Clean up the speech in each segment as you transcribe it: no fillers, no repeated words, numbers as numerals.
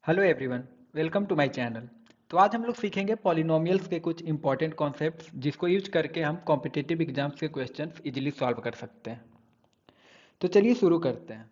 Hello everyone, welcome to my channel. तो आज हम लोग सीखेंगे पॉलिनोमियल्स के कुछ इंपॉर्टेंट कॉन्सेप्ट्स जिसको यूज करके हम कॉम्पिटिटिव एग्जाम्स के क्वेश्चंस इजीली सॉल्व कर सकते हैं। तो चलिए शुरू करते हैं।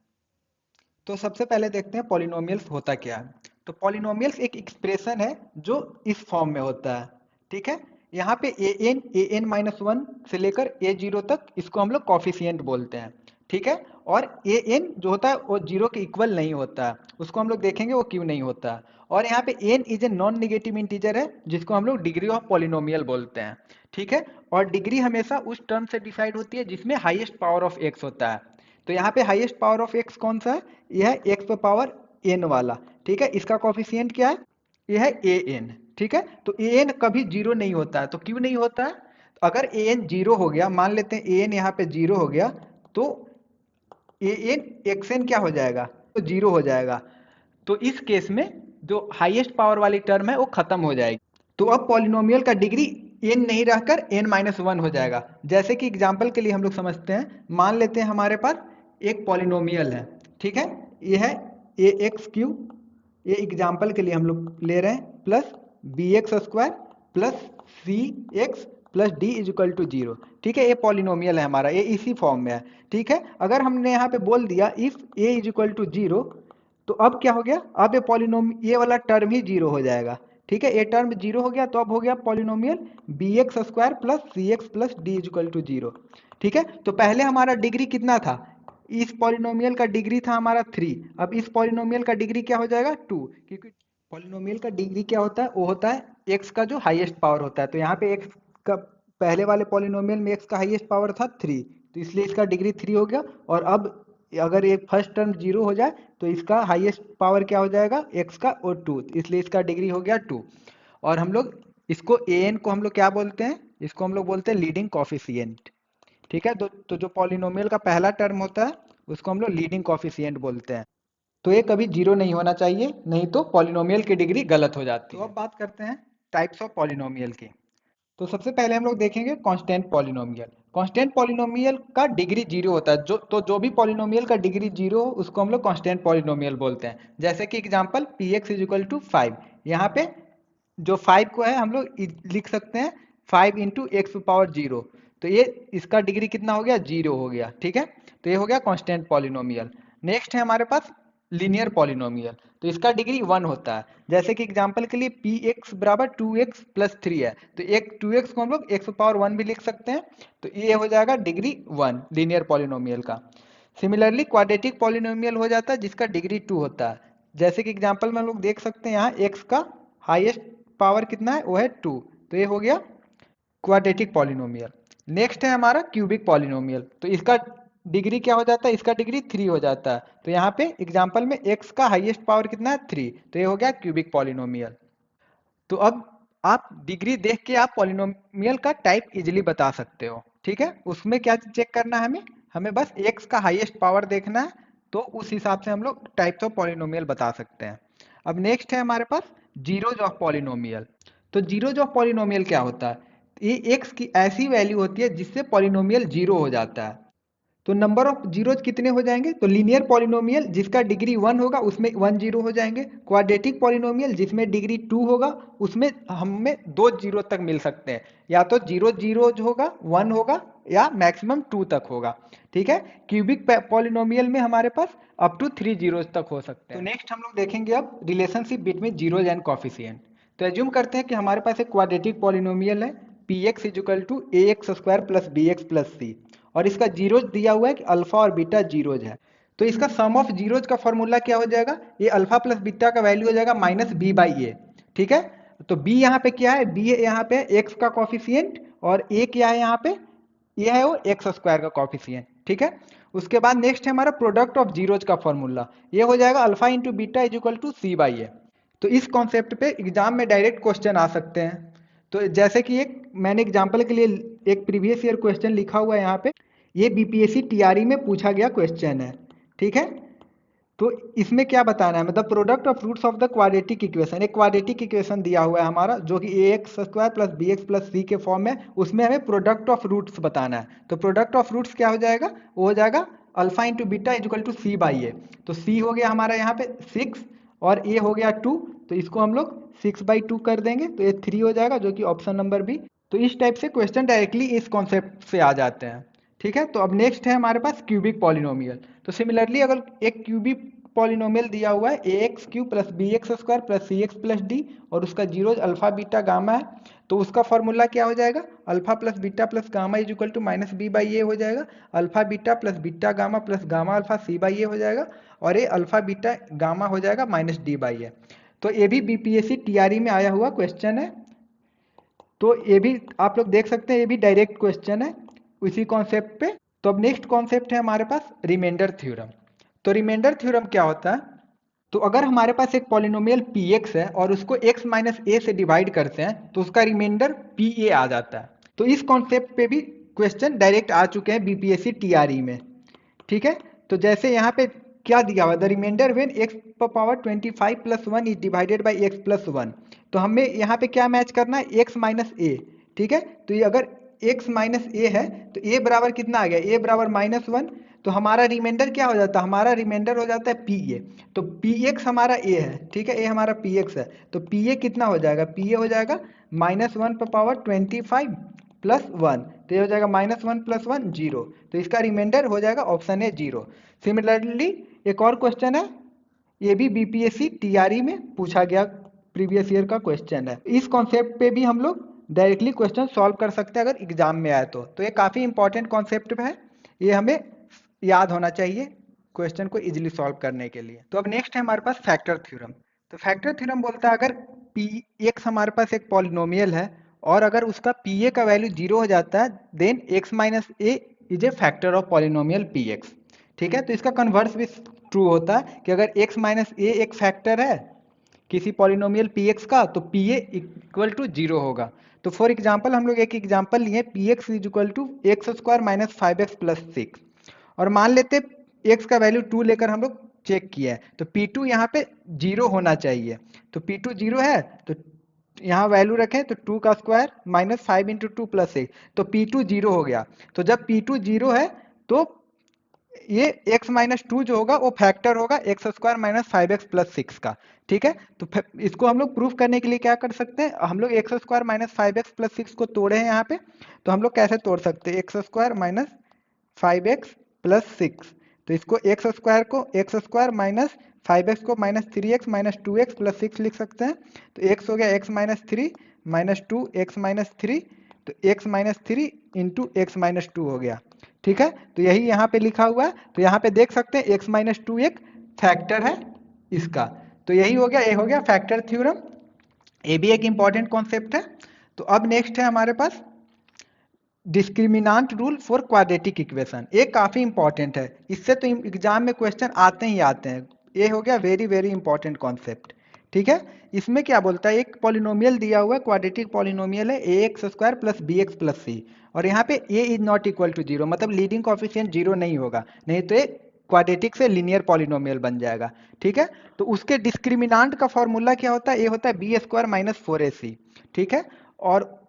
तो सबसे पहले देखते हैं पॉलिनोमियल्स होता क्या है। तो पॉलिनोमियल्स एक एक्सप्रेशन है जो इस फॉर्म में होता है। ठीक है, यहाँ पे ए एन माइनस वन से लेकर ए जीरो तक इसको हम लोग कॉफिशियंट बोलते हैं। ठीक है, और ए एन जो होता है वो जीरो के इक्वल नहीं होता है, उसको हम लोग देखेंगे वो क्यों नहीं होता है। और यहाँ पे n is a non negative integer है जिसको हम लोग डिग्री ऑफ पॉलिनोमियल बोलते हैं। ठीक है, और डिग्री हमेशा उस टर्म से डिसाइड होती है जिसमें हाईएस्ट पावर ऑफ एक्स होता है। तो यहाँ पे हाईएस्ट पावर ऑफ एक्स कौन सा है? यह है एक्स पावर एन वाला। ठीक है, इसका कॉफिशिएंट क्या है? यह है ए एन। ठीक है, तो ए एन कभी जीरो नहीं होता है। तो क्यों नहीं होता है? अगर ए एन जीरो हो गया, मान लेते हैं ए एन यहाँ पे जीरो हो गया, तो ए एन एक्स एन क्या हो जाएगा? तो जीरो हो जाएगा। तो इस केस में जो हाईएस्ट पावर वाली टर्म है वो खत्म हो जाएगी। तो अब पॉलिनोमियल का डिग्री एन नहीं रहकर एन माइनस वन हो जाएगा। जैसे कि एग्जाम्पल के लिए हम लोग समझते हैं, मान लेते हैं हमारे पास एक पॉलिनोमियल है। ठीक है, ये है ए एक्स क्यू, ये एग्जाम्पल के लिए हम लोग ले रहे हैं, plus b x square plus c x plus d is equal to zero. ठीक है, ये पॉलिनोमियल है हमारा, ये इसी फॉर्म में है। ठीक है, अगर हमने यहाँ पे बोल दिया if a is equal to zero, तो अब क्या हो गया? अब ये ये वाला टर्म ही जीरो हो जाएगा। ठीक है, ये टर्म जीरो हो गया, तो अब हो गया polynomial b x square plus c x plus d is equal to zero. ठीक है, तो पहले हमारा डिग्री कितना था? इस पॉलिनोमियल का डिग्री था हमारा थ्री। अब इस पॉलिनोमियल का डिग्री क्या हो जाएगा? टू, क्योंकि पॉलिनोमियल का डिग्री क्या होता है? वो होता है एक्स का जो हाईएस्ट पावर होता है। तो यहाँ पे एक्स का, पहले वाले पॉलिनोमियल में एक्स का हाईएस्ट पावर था थ्री, तो इसलिए इसका डिग्री थ्री हो गया। और अब अगर ये फर्स्ट टर्म जीरो हो जाए तो इसका हाईएस्ट पावर क्या हो जाएगा? एक्स का, और टू, इसलिए इसका डिग्री हो गया टू। और हम लोग इसको ए एन को हम लोग क्या बोलते हैं? इसको हम लोग बोलते हैं लीडिंग कॉफिशिएंट। ठीक है, तो जो पॉलिनोमियल का पहला टर्म होता है उसको हम लोग लीडिंग कॉफिशिएंट बोलते हैं। तो ये कभी जीरो नहीं होना चाहिए, नहीं तो पॉलिनोमियल की डिग्री गलत हो जाती है। तो अब बात करते हैं टाइप्स ऑफ पॉलिनोमियल की। तो सबसे पहले हम लोग देखेंगे कांस्टेंट पॉलिनोमियल। कांस्टेंट पॉलिनोमियल का डिग्री जीरो होता है। जो भी पॉलिनोमियल का डिग्री जीरो हो उसको हम लोग कांस्टेंट पॉलिनोमियल बोलते हैं। जैसे कि example p x is equal to five. यहाँ पे जो फाइव को है हम लोग लिख सकते हैं five into x power zero. तो ये इसका डिग्री कितना हो गया? जीरो हो गया। ठीक है, तो ये हो गया कांस्टेंट पॉलिनोमियल। नेक्स्ट है हमारे पास लीनियर पॉलिनोमियल। तो इसका डिग्री वन होता है। जैसे कि एग्जांपल के लिए पी एक्स बराबर टू एक्स प्लस थ्री है, तो एक टू एक्स को हम लोग एक्स पावर वन भी लिख सकते हैं। तो ये हो जाएगा डिग्री वन लीनियर पॉलिनोमियल का। सिमिलरली क्वाड्रेटिक पॉलिनोमियल हो जाता है जिसका डिग्री टू होता है। जैसे कि एग्जांपल में हम लोग देख सकते हैं, यहाँ एक्स का हाईएस्ट पावर कितना है? वो है टू। तो ये हो गया क्वाड्रेटिक पॉलिनोमियल। नेक्स्ट है हमारा क्यूबिक पॉलिनोमियल। तो इसका डिग्री क्या हो जाता है? इसका डिग्री थ्री हो जाता है। तो यहाँ पे एग्जांपल में एक्स का हाईएस्ट पावर कितना है? थ्री। तो ये हो गया क्यूबिक पॉलिनोमियल। तो अब आप डिग्री देख के आप पॉलिनोमियल का टाइप इजीली बता सकते हो। ठीक है, उसमें क्या चेक करना है? हमें हमें बस एक्स का हाईएस्ट पावर देखना है, तो उस हिसाब से हम लोग टाइप्स ऑफ पॉलिनोमियल बता सकते हैं। अब नेक्स्ट है हमारे पास जीरोज ऑफ पॉलिनोमियल। तो जीरोज ऑफ पॉलिनोमियल क्या होता है? ये एक्स की ऐसी वैल्यू होती है जिससे पॉलिनोमियल जीरो हो जाता है। तो नंबर ऑफ जीरोज कितने हो जाएंगे? तो लीनियर पॉलिनोमियल जिसका डिग्री वन होगा उसमें वन जीरो हो जाएंगे। क्वाड्रेटिक पॉलिनोमियल जिसमें डिग्री टू होगा उसमें हमें दो जीरो तक मिल सकते हैं। या तो जीरो जीरो होगा, वन होगा, या मैक्सिमम टू तक होगा। ठीक है, क्यूबिक पॉलिनोमियल में हमारे पास अप टू थ्री जीरोज तक हो सकते हैं। तो नेक्स्ट हम लोग देखेंगे अब relationship between zeros and coefficient. तो एज्यूम करते हैं कि हमारे पास एक क्वाड्रेटिक पॉलिनोमियल है p x is equal to a x square plus b x plus c, और इसका जीरोज दिया हुआ है कि अल्फा और बीटा जीरोज है। तो इसका सम ऑफ जीरोज का फॉर्मूला क्या हो जाएगा? ये अल्फा प्लस बीटा का वैल्यू हो जाएगा माइनस बी बाई ए। ठीक है, तो बी यहाँ पे क्या है? बी यहाँ पे एक्स का कॉफिशिएंट, और ए क्या है यहाँ पे? ये है वो एक्स स्क्वायर का कॉफिशिएंट। ठीक है, उसके बाद नेक्स्ट है हमारा प्रोडक्ट ऑफ जीरोज का फॉर्मूला। ये हो जाएगा alpha into beta is equal to c by a. तो इस कॉन्सेप्ट पे एग्जाम में डायरेक्ट क्वेश्चन आ सकते हैं। तो जैसे कि एक मैंने एग्जाम्पल के लिए एक प्रीवियस ईयर क्वेश्चन लिखा हुआ है यहाँ पे, ये बीपीएससी टीआरई में पूछा गया क्वेश्चन है। ठीक है, तो इसमें क्या बताना है? मतलब product of roots of the quadratic equation. एक क्वाड्रेटिक इक्वेशन दिया हुआ है हमारा जो कि a x square plus b x plus c के फॉर्म में, उसमें हमें प्रोडक्ट ऑफ रूट्स बताना है। तो प्रोडक्ट ऑफ रूट्स क्या हो जाएगा? वो हो जाएगा alpha into beta is equal to c by a. तो सी हो गया हमारा यहाँ पे सिक्स, और ए हो गया 2, तो इसको हम लोग 6/2 कर देंगे, तो ये 3 हो जाएगा, जो कि ऑप्शन नंबर बी। तो इस टाइप से क्वेश्चन डायरेक्टली इस कॉन्सेप्ट से आ जाते हैं। ठीक है, तो अब नेक्स्ट है हमारे पास क्यूबिक पॉलिनोमियल। तो सिमिलरली अगर एक क्यूबिक पॉलिनोमियल दिया हुआ है ax³ plus bx² plus cx plus D, और उसका जीरोज अल्फा बीटा गामा है, तो उसका फॉर्मूला क्या हो जाएगा, alpha plus beta plus gamma is equal to minus b by a हो जाएगा। Alpha beta plus beta gamma plus gamma alpha c by a हो जाएगा, और ये अल्फा बीटा गामा हो जाएगा माइनस डी बाई ए। तो ये भी बीपीएससी टीआरई में आया हुआ क्वेश्चन है, तो ये भी आप लोग देख सकते हैं, ये भी डायरेक्ट क्वेश्चन है उसी कॉन्सेप्ट पे। तो अब नेक्स्ट कॉन्सेप्ट है हमारे पास रिमाइंडर थ्योरम। तो रिमाइंडर थ्योरम क्या होता है, तो अगर हमारे पास एक पॉलिनोमियल px है और उसको x माइनस ए से डिवाइड करते हैं, तो उसका रिमाइंडर pa आ जाता है। तो इस कॉन्सेप्ट पे भी क्वेश्चन डायरेक्ट आ चुके हैं बीपीएससी टीआरई में। ठीक है, तो जैसे यहाँ पे क्या दिया हुआ, the remainder when x power 25 plus 1 is divided by x plus 1। तो हमें यहाँ पे क्या मैच करना है, x माइनस ए। ठीक है, तो ये अगर x माइनस ए है, तो a बराबर कितना आ गया, a बराबर -1, तो हमारा रिमाइंडर क्या हो जाता है, हमारा रिमाइंडर हो जाता है pa। तो px हमारा a है, ठीक है, a हमारा px है, तो pa कितना हो जाएगा, pa हो जाएगा -1 पावर 25 प्लस 1, तो ये हो जाएगा -1 प्लस 1 0, तो इसका रिमाइंडर हो जाएगा ऑप्शन ए 0। सिमिलरली एक और क्वेश्चन है, ये भी बीपीएससी टीआरई में पूछा गया प्रीवियस ईयर का क्वेश्चन है। इस कॉन्सेप्ट पे भी हम लोग डायरेक्टली क्वेश्चन सॉल्व कर सकते हैं अगर एग्जाम में आए तो ये काफ़ी इंपॉर्टेंट कॉन्सेप्ट है, ये हमें याद होना चाहिए क्वेश्चन को इजीली सॉल्व करने के लिए। तो अब नेक्स्ट है हमारे पास फैक्टर थ्योरम। तो फैक्टर थ्योरम बोलता है अगर पी एक्स हमारे पास एक पॉलिनोमियल है और अगर उसका पी ए का वैल्यू 0 हो जाता है, then x minus a is a factor of polynomial p x. ठीक है, तो इसका कन्वर्स भी ट्रू होता है कि अगर x माइनस ए एक फैक्टर है किसी पॉलिनोमियल पी एक्स का, तो पी ए इक्वल टू 0 होगा। तो फॉर एग्जाम्पल हम लोग एक एग्जाम्पल लिए, p x is equal to x² minus 5x plus 6, और मान लेते x का वैल्यू 2 लेकर हम लोग चेक किया है, तो P2 यहाँ पे 0 होना चाहिए। तो P2 0 है, तो यहाँ वैल्यू रखें, तो 2 का स्क्वायर माइनस 5 इंटू 2 प्लस 6, तो P2 0 हो गया। तो जब P2 0 है, तो ये x माइनस 2 जो होगा वो फैक्टर होगा x² माइनस 5x प्लस 6 का। ठीक है, तो इसको हम लोग प्रूफ करने के लिए क्या कर सकते हैं, हम लोग x² माइनस 5x प्लस 6 को तोड़े हैं यहाँ पे, तो हम लोग कैसे तोड़ सकते हैं, x² माइनस 5x प्लस 6, तो इसको x² माइनस 5x को minus 3x minus 2x plus 6 लिख सकते हैं। तो x हो गया x minus 3 minus 2 x minus 3, तो x minus 3 into x minus 2 हो गया। ठीक है, तो यही यहाँ पे लिखा हुआ है, तो यहाँ पे देख सकते हैं x माइनस 2 एक फैक्टर है इसका। तो यही हो गया, ये हो गया फैक्टर थ्योरम, ये भी एक इंपॉर्टेंट कॉन्सेप्ट है। तो अब नेक्स्ट है हमारे पास डिस्क्रिमिनांट रूल फॉर क्वाड्रेटिक इक्वेशन। ये काफ़ी इंपॉर्टेंट है, इससे तो एग्जाम में क्वेश्चन आते ही आते हैं। ये हो गया वेरी वेरी इंपॉर्टेंट कॉन्सेप्ट। ठीक है, इसमें क्या बोलता है, एक पॉलिनोमियल दिया हुआ है, क्वाड्रेटिक पॉलिनोमियल है ax² plus bx plus c, और यहाँ पे a is not equal to 0, मतलब लीडिंग कोएफिशिएंट 0 नहीं होगा, नहीं तो ये क्वाड्रेटिक से लीनियर पॉलिनोमियल बन जाएगा। ठीक है, तो उसके डिस्क्रिमिनांट का फॉर्मूला क्या होता है, ये होता है b² माइनस 4ac। ठीक है, और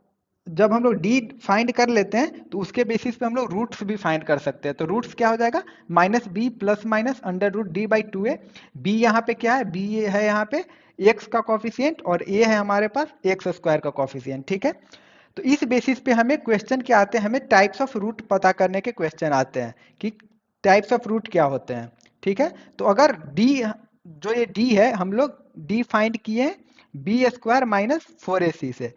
जब हम लोग डी फाइंड कर लेते हैं, तो उसके बेसिस पे हम लोग रूट्स भी फाइंड कर सकते हैं। तो रूट्स क्या हो जाएगा, minus b plus minus under root d by 2a। B यहाँ पे क्या है, बी है यहाँ पे x का कॉफिशिएंट, और a है हमारे पास x² का कॉफिशिएंट। ठीक है, तो इस बेसिस पे हमें क्वेश्चन क्या आते हैं, हमें टाइप्स ऑफ रूट पता करने के क्वेश्चन आते हैं कि टाइप्स ऑफ रूट क्या होते हैं। ठीक है, तो अगर डी, जो ये डी है, हम लोग डी फाइंड किए b² माइनस 4ac से,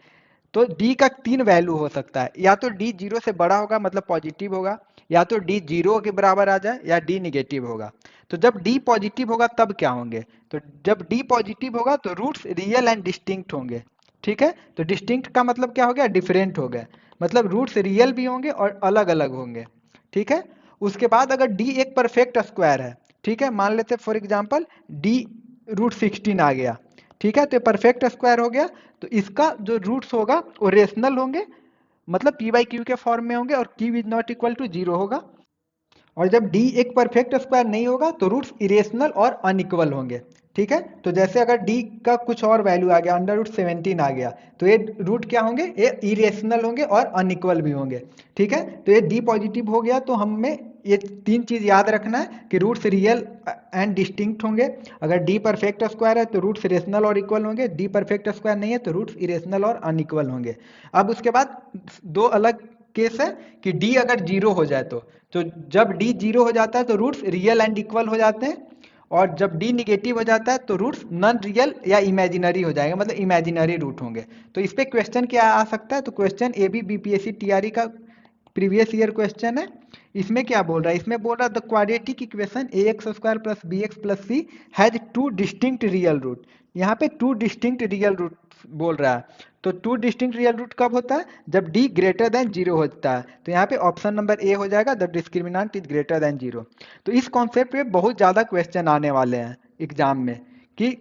तो d का 3 वैल्यू हो सकता है, या तो d 0 से बड़ा होगा मतलब पॉजिटिव होगा, या तो d 0 के बराबर आ जाए, या d निगेटिव होगा। तो जब d पॉजिटिव होगा तब क्या होंगे, तो जब d पॉजिटिव होगा तो रूट्स रियल एंड डिस्टिंक्ट होंगे। ठीक है, तो डिस्टिंक्ट का मतलब क्या हो गया, डिफरेंट हो गया, मतलब रूट्स रियल भी होंगे और अलग अलग होंगे। ठीक है, उसके बाद अगर d एक परफेक्ट स्क्वायर है, ठीक है, मान लेते फॉर एग्जाम्पल d √16 आ गया। ठीक है, तो परफेक्ट स्क्वायर हो गया, तो इसका जो रूट्स होगा वो रेशनल होंगे, मतलब p बाई क्यू के फॉर्म में होंगे, और q is not equal to 0 होगा। और जब d एक परफेक्ट स्क्वायर नहीं होगा तो रूट्स इरेशनल और अनइक्वल होंगे। ठीक है, तो जैसे अगर d का कुछ और वैल्यू आ गया, अंडर रूट 17 आ गया, तो ये रूट क्या होंगे, ये इरेशनल होंगे और अनइक्वल भी होंगे। ठीक है, तो ये d पॉजिटिव हो गया तो हमें ये 3 चीज याद रखना है कि रूट्स रियल एंड डिस्टिंक्ट होंगे। अगर डी परफेक्ट स्क्वायर है तो रूट्स रेशनल और इक्वल होंगे, डी परफेक्ट स्क्वायर नहीं है तो रूट्स इरेशनल और अनइक्वल होंगे। अब उसके बाद दो अलग केस है कि डी अगर जीरो हो जाए तो जब डी जीरो हो जाता है तो रूट्स रियल एंड इक्वल हो जाते हैं, और जब डी निगेटिव हो जाता है तो रूट्स नॉन रियल या इमेजिनरी हो जाएगा, मतलब इमेजिनरी रूट होंगे। तो इस पे क्वेश्चन क्या आ सकता है, तो question a b BPSC TRE का प्रीवियस ईयर क्वेश्चन है। इसमें क्या बोल रहा है, इसमें बोल रहा है the quadratic equation a x square plus b x plus c has two distinct real root. यहाँ पे टू डिस्टिंक्ट रियल रूट बोल रहा है। तो टू डिस्टिंक्ट रियल रूट कब होता है, जब डी ग्रेटर देन जीरो होता है। तो यहाँ पे ऑप्शन नंबर ए हो जाएगा, the discriminant is greater than zero. तो इस कॉन्सेप्ट पे बहुत ज़्यादा क्वेश्चन आने वाले हैं एग्जाम में, कि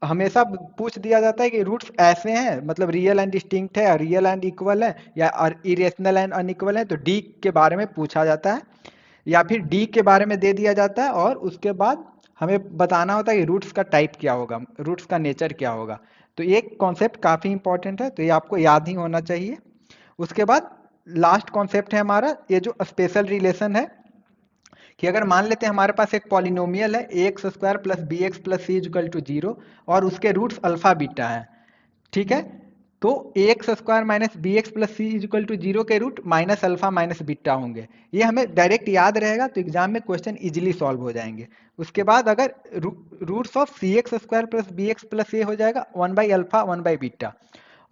हमेशा पूछ दिया जाता है कि रूट्स ऐसे हैं, मतलब रियल एंड डिस्टिंक्ट है, रियल एंड इक्वल है, या इरेशनल एंड अनइक्वल है। तो डी के बारे में पूछा जाता है, या फिर डी के बारे में दे दिया जाता है, और उसके बाद हमें बताना होता है कि रूट्स का टाइप क्या होगा, रूट्स का नेचर क्या होगा। तो ये कॉन्सेप्ट काफ़ी इंपॉर्टेंट है, तो ये आपको याद ही होना चाहिए। उसके बाद लास्ट कॉन्सेप्ट है हमारा ये जो स्पेशल रिलेशन है, कि अगर मान लेते हैं हमारे पास एक पॉलिनोमियल है a x square plus b x plus c equal to zero, और उसके रूट्स अल्फा बीटा है, ठीक है। तो a x square minus b x plus c equal to zero के root minus alpha minus beta होंगे। ये हमें डायरेक्ट याद रहेगा, तो एग्जाम में क्वेश्चन इजीली सॉल्व हो जाएंगे। उसके बाद अगर roots of c x square plus b x plus a हो जाएगा 1/अल्फा 1/बीटा,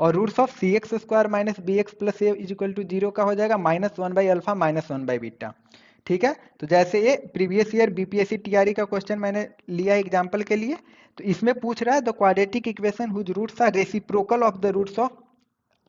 और roots of c x square minus b x plus a equal to zero का हो जाएगा -1/अल्फा -1/बीटा, ठीक है। तो जैसे ये प्रीवियस ईयर बीपीएससी टीआरई का क्वेश्चन मैंने लिया एग्जांपल के लिए, तो इसमें पूछ रहा है the quadratic equation whose roots are reciprocal of the roots of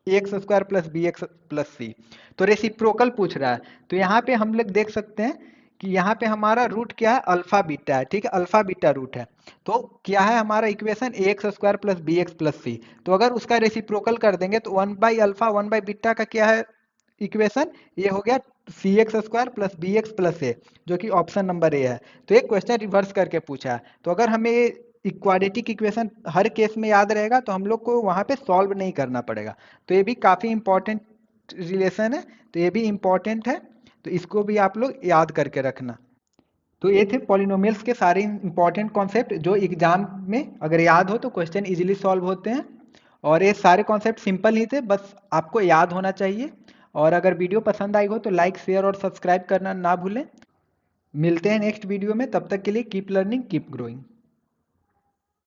x square plus b x plus c. तो रेसिप्रोकल पूछ रहा है, तो यहाँ पे हम लोग देख सकते हैं कि यहाँ पे हमारा रूट क्या है, अल्फा बीटा है, ठीक है, अल्फा बीटा रूट है। तो क्या है हमारा equation a x square plus b x plus c. तो अगर उसका रेसिप्रोकल कर देंगे तो 1/अल्फा 1/बीटा का क्या है इक्वेशन, ये हो गया c x square plus b x plus a, जो कि ऑप्शन नंबर ए है। तो एक क्वेश्चन रिवर्स करके पूछा है, तो अगर हमें इक्वाड्रेटिक इक्वेशन हर केस में याद रहेगा तो हम लोग को वहाँ पे सॉल्व नहीं करना पड़ेगा। तो ये भी काफ़ी इंपॉर्टेंट रिलेशन है, तो ये भी इंपॉर्टेंट है, तो इसको भी आप लोग याद करके रखना। तो ये थे पॉलिनोमियल्स के सारे इंपॉर्टेंट कॉन्सेप्ट जो एग्जाम में अगर याद हो तो क्वेश्चन इजीली सॉल्व होते हैं। और ये सारे कॉन्सेप्ट सिंपल ही थे, बस आपको याद होना चाहिए। और अगर वीडियो पसंद आई हो तो लाइक शेयर और सब्सक्राइब करना ना भूलें। मिलते हैं नेक्स्ट वीडियो में, तब तक के लिए कीप लर्निंग कीप ग्रोइंग।